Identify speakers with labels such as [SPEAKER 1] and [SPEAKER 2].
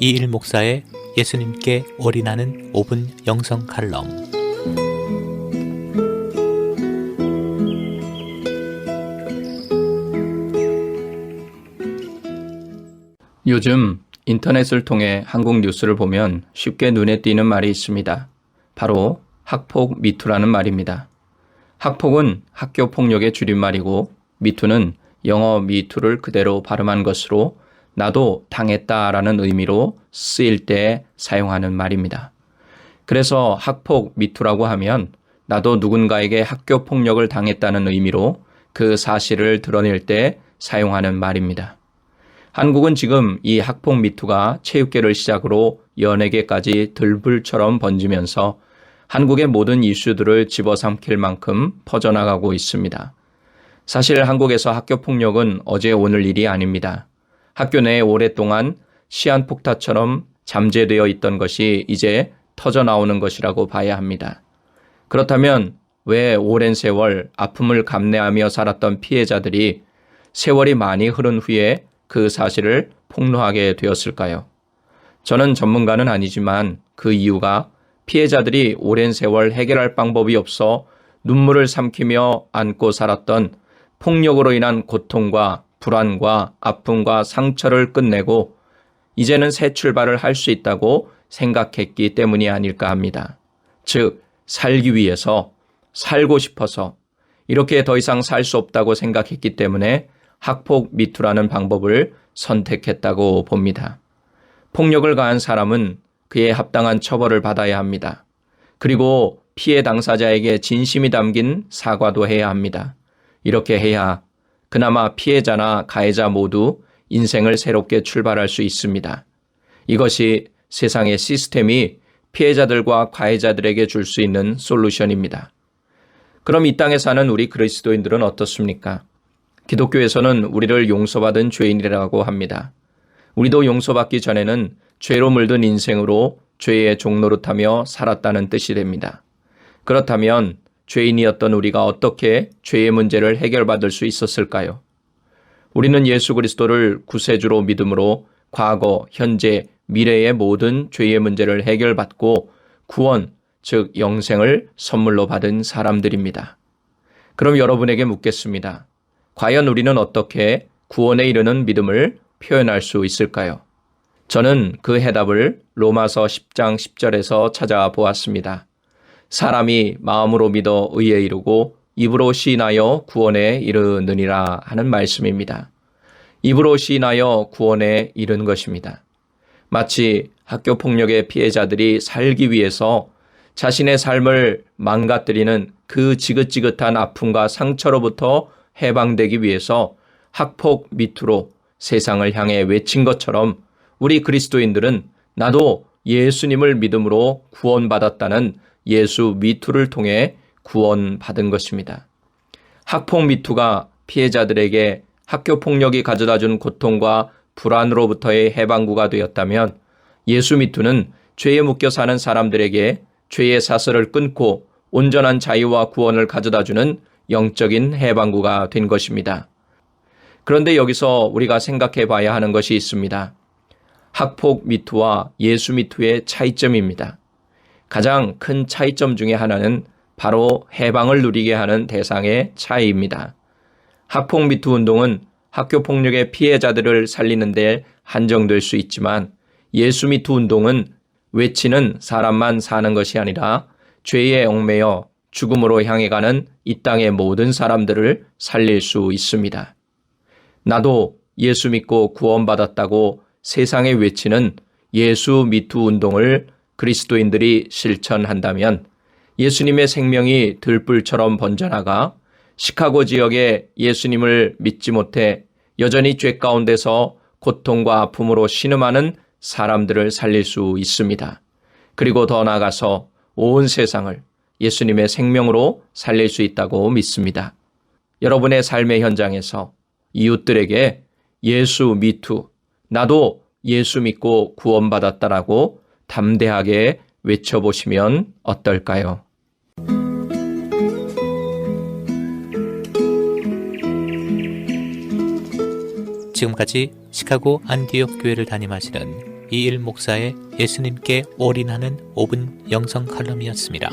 [SPEAKER 1] 이일 목사의 예수님께 올인하는 5분 영성 칼럼.
[SPEAKER 2] 요즘 인터넷을 통해 한국 뉴스를 보면 쉽게 눈에 띄는 말이 있습니다. 바로 학폭 미투라는 말입니다. 학폭은 학교 폭력의 줄임말이고 미투는 영어 미투를 그대로 발음한 것으로 나도 당했다라는 의미로 쓰일 때 사용하는 말입니다. 그래서 학폭 미투라고 하면 나도 누군가에게 학교 폭력을 당했다는 의미로 그 사실을 드러낼 때 사용하는 말입니다. 한국은 지금 이 학폭 미투가 체육계를 시작으로 연예계까지 들불처럼 번지면서 한국의 모든 이슈들을 집어삼킬 만큼 퍼져나가고 있습니다. 사실 한국에서 학교 폭력은 어제 오늘 일이 아닙니다. 학교 내에 오랫동안 시한폭탄처럼 잠재되어 있던 것이 이제 터져나오는 것이라고 봐야 합니다. 그렇다면 왜 오랜 세월 아픔을 감내하며 살았던 피해자들이 세월이 많이 흐른 후에 그 사실을 폭로하게 되었을까요? 저는 전문가는 아니지만 그 이유가 피해자들이 오랜 세월 해결할 방법이 없어 눈물을 삼키며 안고 살았던 폭력으로 인한 고통과 불안과 아픔과 상처를 끝내고 이제는 새 출발을 할 수 있다고 생각했기 때문이 아닐까 합니다. 즉, 살기 위해서, 살고 싶어서 이렇게 더 이상 살 수 없다고 생각했기 때문에 학폭 미투라는 방법을 선택했다고 봅니다. 폭력을 가한 사람은 그에 합당한 처벌을 받아야 합니다. 그리고 피해 당사자에게 진심이 담긴 사과도 해야 합니다. 이렇게 해야 그나마 피해자나 가해자 모두 인생을 새롭게 출발할 수 있습니다. 이것이 세상의 시스템이 피해자들과 가해자들에게 줄 수 있는 솔루션입니다. 그럼 이 땅에 사는 우리 그리스도인들은 어떻습니까? 기독교에서는 우리를 용서받은 죄인이라고 합니다. 우리도 용서받기 전에는 죄로 물든 인생으로 죄의 종노릇하며 살았다는 뜻이 됩니다. 그렇다면 죄인이었던 우리가 어떻게 죄의 문제를 해결받을 수 있었을까요? 우리는 예수 그리스도를 구세주로 믿음으로 과거, 현재, 미래의 모든 죄의 문제를 해결받고 구원, 즉 영생을 선물로 받은 사람들입니다. 그럼 여러분에게 묻겠습니다. 과연 우리는 어떻게 구원에 이르는 믿음을 표현할 수 있을까요? 저는 그 해답을 로마서 10장 10절에서 찾아보았습니다. 사람이 마음으로 믿어 의에 이르고 입으로 시인하여 구원에 이르느니라 하는 말씀입니다. 입으로 시인하여 구원에 이른 것입니다. 마치 학교 폭력의 피해자들이 살기 위해서 자신의 삶을 망가뜨리는 그 지긋지긋한 아픔과 상처로부터 해방되기 위해서 학폭 미투로 세상을 향해 외친 것처럼 우리 그리스도인들은 나도 예수님을 믿음으로 구원받았다는 예수 미투를 통해 구원받은 것입니다. 학폭 미투가 피해자들에게 학교 폭력이 가져다준 고통과 불안으로부터의 해방구가 되었다면 예수 미투는 죄에 묶여 사는 사람들에게 죄의 사슬을 끊고 온전한 자유와 구원을 가져다주는 영적인 해방구가 된 것입니다. 그런데 여기서 우리가 생각해 봐야 하는 것이 있습니다. 학폭 미투와 예수 미투의 차이점입니다. 가장 큰 차이점 중에 하나는 바로 해방을 누리게 하는 대상의 차이입니다. 학폭 미투 운동은 학교 폭력의 피해자들을 살리는 데 한정될 수 있지만 예수 미투 운동은 외치는 사람만 사는 것이 아니라 죄에 얽매여 죽음으로 향해 가는 이 땅의 모든 사람들을 살릴 수 있습니다. 나도 예수 믿고 구원받았다고 세상에 외치는 예수 미투 운동을 그리스도인들이 실천한다면 예수님의 생명이 들불처럼 번져나가 시카고 지역에 예수님을 믿지 못해 여전히 죄 가운데서 고통과 아픔으로 신음하는 사람들을 살릴 수 있습니다. 그리고 더 나아가서 온 세상을 예수님의 생명으로 살릴 수 있다고 믿습니다. 여러분의 삶의 현장에서 이웃들에게 예수 미투, 나도 예수 믿고 구원받았다라고 담대하게 외쳐보시면 어떨까요?
[SPEAKER 1] 지금까지 시카고 안디옥 교회를 담임하시는 이일 목사의 예수님께 올인하는 5분 영성 칼럼이었습니다.